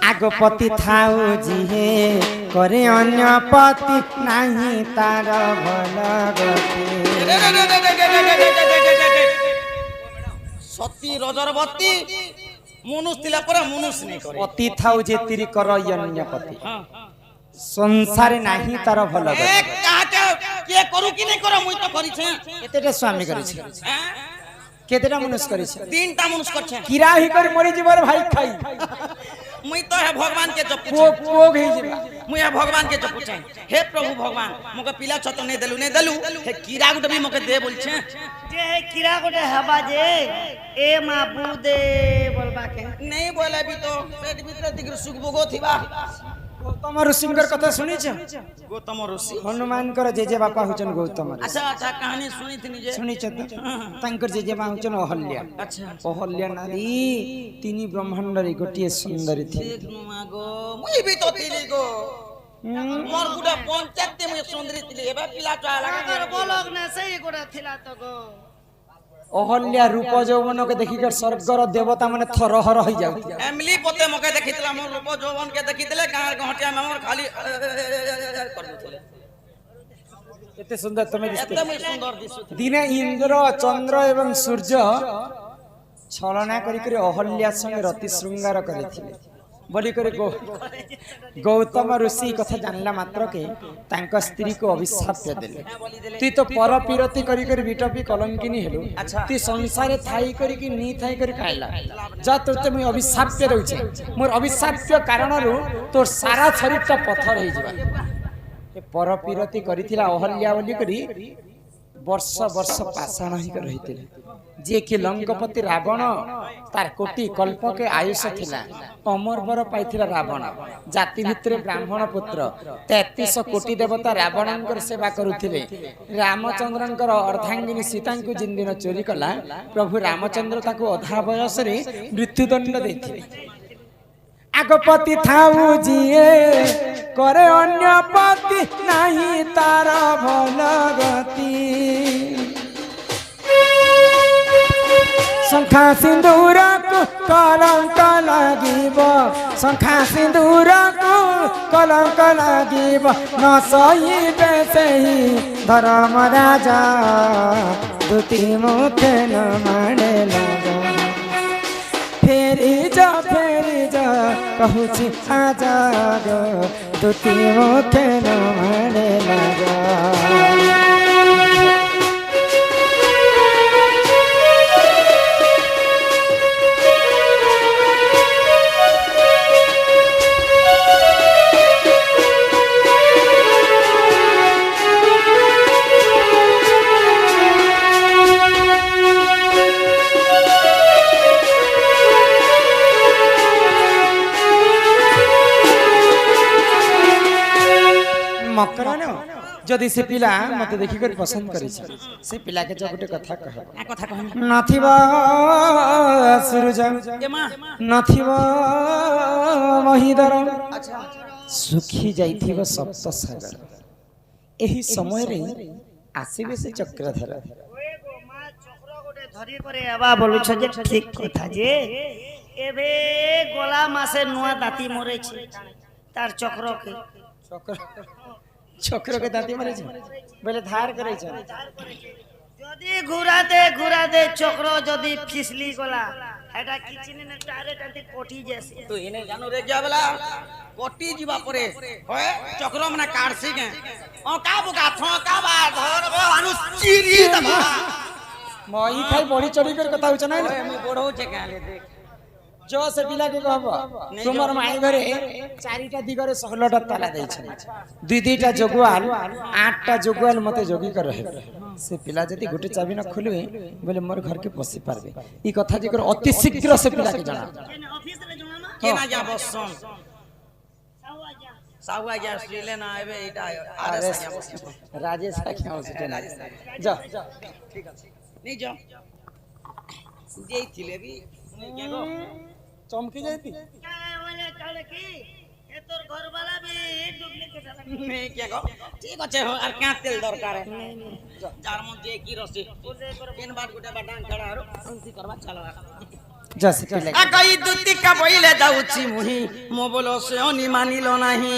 आगपति थाउ जिहे करे अन्य पति नहीं तार भल गति सती रजरवती मनुष्य थिला पर मनुष्य नहीं करे पति थाउ जे तिरी कर अन्य पति संसार नहीं तार भल गति ए काटे के करू कि नहीं करू मुई तो करी छे केतेटा स्वामी करी छे केतेटा मनुष्य करी छे तीनटा मनुष्य कर छे किरा ही कर मरी जीवर भाई खाई मुई तो है भगवान के जप पोग ही जीवा मुई है भगवान के जप पूछे हे प्रभु भगवान मके पिला छतो नहीं देलु हे कीड़ा गुटे भी मके दे बोल छे जे है कीड़ा गोटे हवा जे ए माबू दे बोलबा के नहीं बोले भी तो पेट भीतर दिग्र सुख भोगो थिबा गौतम ऋषिंकर कथा सुनी छ गौतम ऋषि हनुमान कर जेजे बापा हुचन गौतम अच्छा अच्छा कहानी सुनी थी निजे सुनी छ तांकर जेजे बा हुचन अहल्या अच्छा अहल्या नारी तिनी ब्रह्मांड रे गोटिए सुंदरी थी देख नु मागो मुई भी तो थिली गो मोर गुडा पंचायत में सुंदरी थिली एबा पिला चला अगर बोलोग ना सही गोटा थिला तो गो अहल्या रूप यौवन के देखिकर स्वर्गर देवता माने थरहर हो जाउती एमली पोते मके देखितला मोर रूप जौवन के देखितले गार गहटिया में मोर खाली कर देतले एते सुंदर तमे दिसते एकदम सुंदर दिसु दिने इंद्र चंद्र एवं सूर्य छलना करी अहल्या संगे रति शृंगार करिथिले बोली करे गौतम ऋषि कथा जानला मात्र के तांका स्त्री को अभिशाप देले तू तो पर पीरति करी बिटपी कलंकिनी हेलु तू संसार थाई करी कि नी थाई करी खाइला जा तोते मैं अभिशाप रहउछे मोर अभिशाप कारण रु तोर सारा शरीर का पत्थर हे जिबा ए पर पीरति करिथिला अहल्या बोली करी वर्ष वर्ष पाषाण ही कर रहिथिले जे कि लंकापति रावण तार कोटि कल्प के आयुष थिला अमर बर पाइथिला रावण जाति भितर ब्राह्मण पुत्र 33 कोटि देवता रावणंकर सेवा करुथिले रामचंद्रंकर अर्धांगिनी सीता को जिन दिन चोरी कला प्रभु रामचंद्र ताको अधा बयस रे मृत्युदंड देथिले आगपति थाउ जिए करे अन्य पति नहीं तार भल गति शंखा सिंदूर को कलंक लागिब शंखा सिंदूर को कलंक लागिब न सही बेसही धर्म राजा दुति मुखे न माने लगा फेरी जा कहूची आजा गो दुति मुखे न माने लगा मकरन जदि से पिला मते देखि कर पसंद करी से पिला के जब गोटे कथा कह कथा कहन नथिबा सूरज ए मां नथिबा महिधर सुखी जाइथिबो सप्त सागर एही समय रे आसीबे से चक्रधर ओए गो मां चक्र गोटे धरी करे आबा बोलु छ जे ठीक कथा जे एबे गोला मासे नुआ दाती मरे छी तार चक्र के चक्र के दाती मरे छै बोले धार करे छै जदी घुरा दे चक्र जदी फिसली गला एटा किचिने ने डायरेक्ट अंति कोठी जैसे तो इने जानो रे गया वाला कोटी जीवा परे होय चक्र मने काटसी के ओ का बुका थो का बा धर बे अनुस चिरी दमा मई खाई बड़ी चढ़ी कर कथा होछ ना मैं बड़ो छे काले देख जो से पिला के कहबो तुमर माई घरे चारिटा दिगरे 16टा ताला दै छै दुई दुईटा जगुआल 8टा जगुआल मते जोगी कर रहे से पिला जति गुटे चाबी न खोलवे बोले मोर घर के पसी पारबे ई कथा जिकर अति शीघ्र से पिला के जाना ऑफिस रे जोना मा के ना जा बसन सावा जा ऑस्ट्रेलिया ना आबे एटा अरे आर जा राजेश का क्या होसे ना जा ठीक আছে नहीं जा जेई थिले भी के गो चमकी जाती वाले चले की ए तोर घर वाला भी डुप्लीकेट नहीं के गो ठीक আছে আর क्या तेल दरकार है যার মধ্যে কি রসি তিন বার গোটা বাটান ছাড়া আর অন্তি করবা চলো যা শিখিলে আগাই দুতিকা বইলে যাউছি মুহি মো বলো সে অনি মানিল নাহি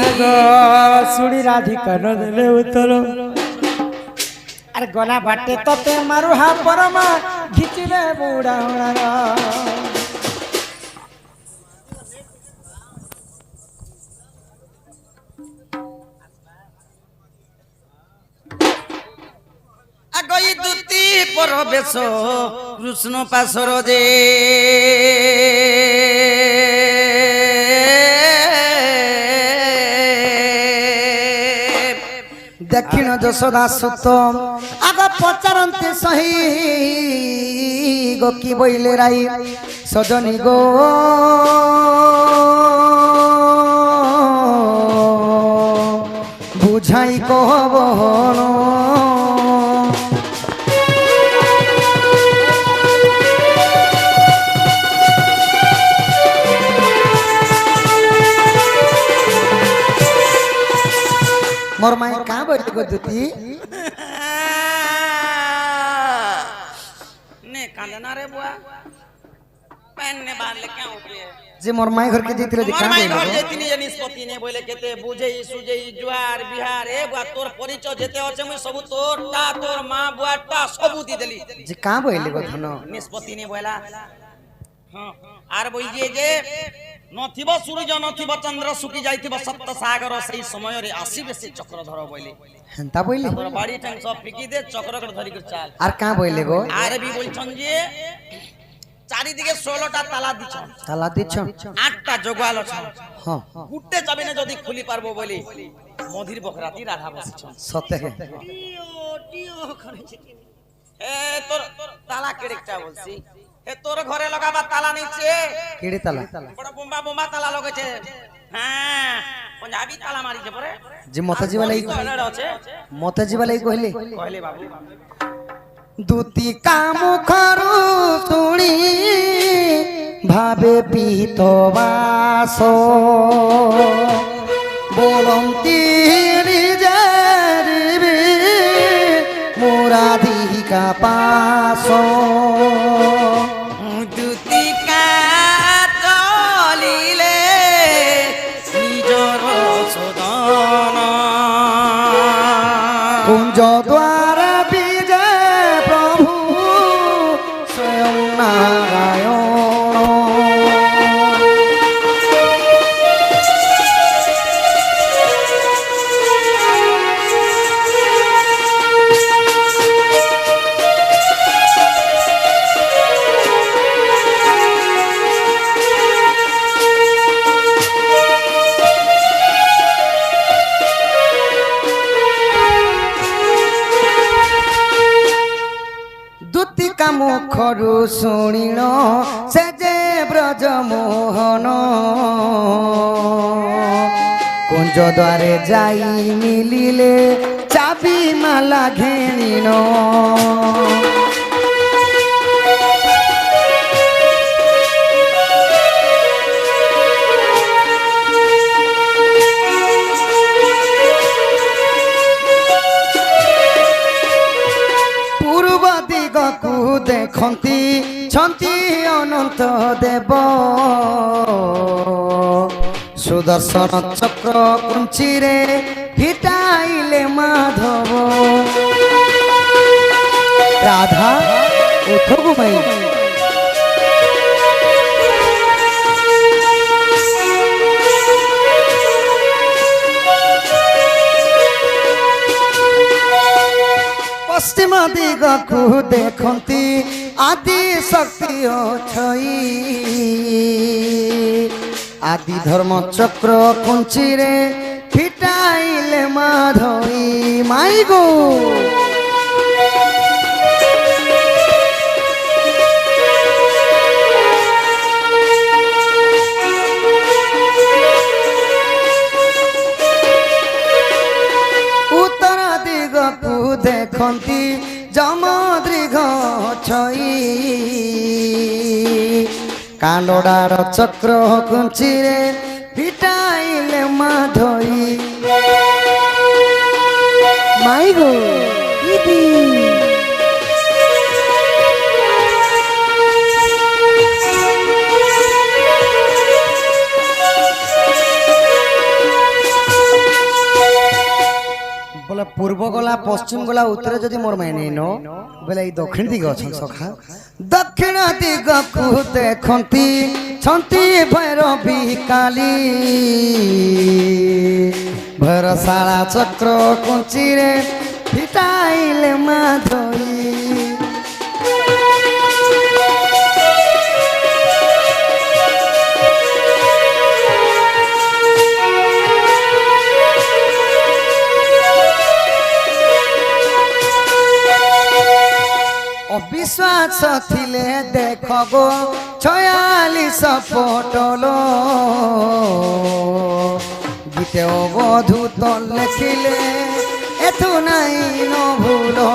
আগো শুনি রাধিকা ন দেলে উত্তর আরে গলা বাটে ততে মারু হা পরমা ঘিচিলে বুড়া উড়ার আগই দুতি পরবেশ কৃষ্ণ পাশর যে দক্ষিণ যশোদা সুত আগ পচারন্তে সহি গো কি বইলে রাই সজনী গো বুঝাই কহবন मोर माई कहाँ बैठ गो दुती ने कांदना रे बुआ पैन ने बाल ले क्या उपरे जे मोर माई घर के जीतले जे मोर कहाँ माई बैठ घर गो जेतिनी जे निष्पत्ति ने बोले केते बुझेई सुजेई जुआर बिहार ए बुआ तोर परिचय जेते আছে মই सब तोर ता तोर मां बुआ ता सब दी देली जे कहाँ बैठ गो धनो निष्पत्ति ने बोला हां आर बोई जे नथिब सूरज नथिब चंद्र सुकी जाइथिब सप्त सागर सही समय रे आसीबे से चक्रधर बोले हंता बोइले तोर बाड़ी ठंग सब फिकी दे चक्रकर धरि कर चाल আর कहाँ बैठ गो आरे भी बोलछन जे চারিদিকে 16টা তালা দিছন তালা দিছ 8টা জগাল ছন हां গুটে যাবে না যদি খুলি পারবো বলি মধির বকরাতি রাধা বসিছন সত্যি হে টিও করেছে এ তোর তালা কেড়েকটা বলছি এ তোর ঘরে লাগাবা তালা নিচে কেড়ে তালা বড় বোম্বা বোম্বা তালা লাগাইছে হ্যাঁ पंजाबी ताला मारी जे परे যে মতাজি वाला আছে মতাজি वाला কইলে কইলে বাবু দুতি কাম খরু শুনি ভাবে পিত বাস বলন্তি রিজারিবে মুরাধিকা পাস দুতিকা চলিলে নিজর সদন কুঞ্জ দ্বার বিজয় প্রভু স্বয়ং নারায়ণ দুতিকা মুখরু শুনিল সে যে ব্রজ মোহন কুঞ্জ দ্বারে যাই মিলিলে চাবি মালা ঘেনিন পূর্ব দিগকু দেখন্তি ছন্তি অনন্ত দেব সুদর্শন চক্র কুঞ্চিরে ফিটাইলে মাধব রাধা উঠো ঘুমাই পশ্চিম দিগকু দেখন্তি আদি শক্তি অছই আদি ধর্ম চক্র কুঞ্চিরে ফিটাইলে মাধবী মাই গো উত্তর দিগকু দেখন্তি যমদৃঘ ছই কালোডার চক্র কুঞ্চিরে ফিটাইলে মাধই মাই গো ইদি पूर्व गला पश्चिम गला उत्तर जदि मोर मायने न बोले दक्षिण दिग अछन सखा दक्षिण दिग को देखंती छंती भैरवी काली भरसाला चक्र कुंची रे फिटाइले माधवी अविश्वास थिले देख गो 46 पटलो गीते अवधूत लिखिले एथु नहीं न भूलो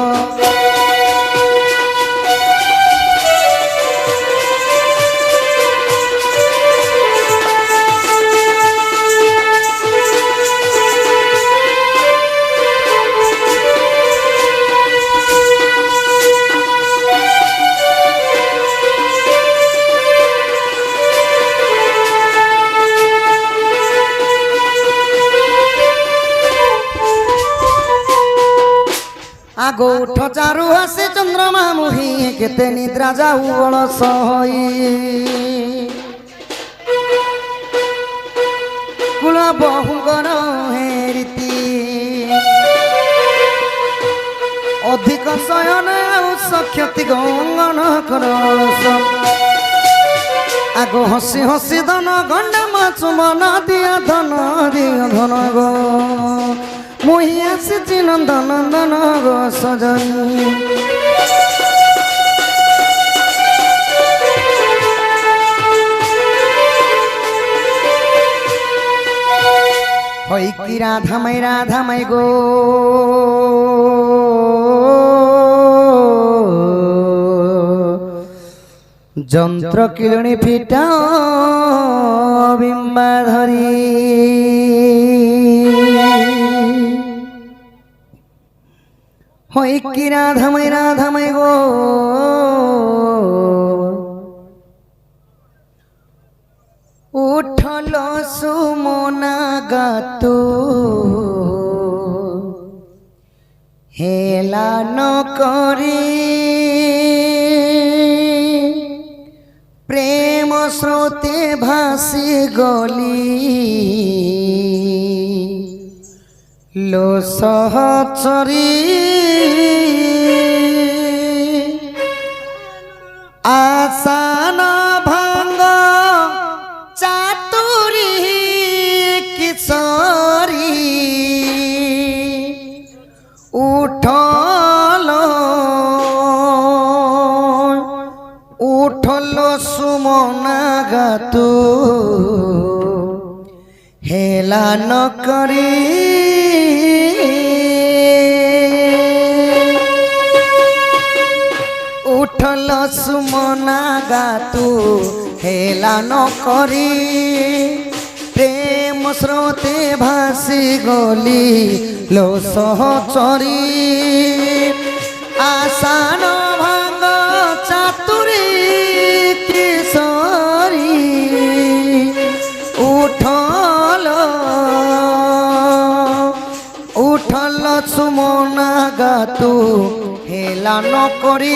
आगो उठ चारु हासे चंद्रमा मुही केते निद्रा जाऊ अलस होई कुल बहुगर हेरीति अधिक शयन सक्षति गंगन करस आगो हसी हसी धन गंडा माछु मन दिया धन गो मुही आसी नंदन नंदन गो सजनी होई की राधा मई गो जंत्र किलणी फिटा बिंबा धरी होई की राधा मई गो उठलो सुमना गातु हेला न करी प्रेम स्रोते भासी गली लो सहचरी आसान भांग चातुरी किशोरी उठलो सुमना गातु हेला न करी उठल सुमना गातु हेला न करी प्रेम स्रोते भासी गली लो सहचरी आसान भांग चातुरी किशोरी उठल सुमना गातु हेला न करी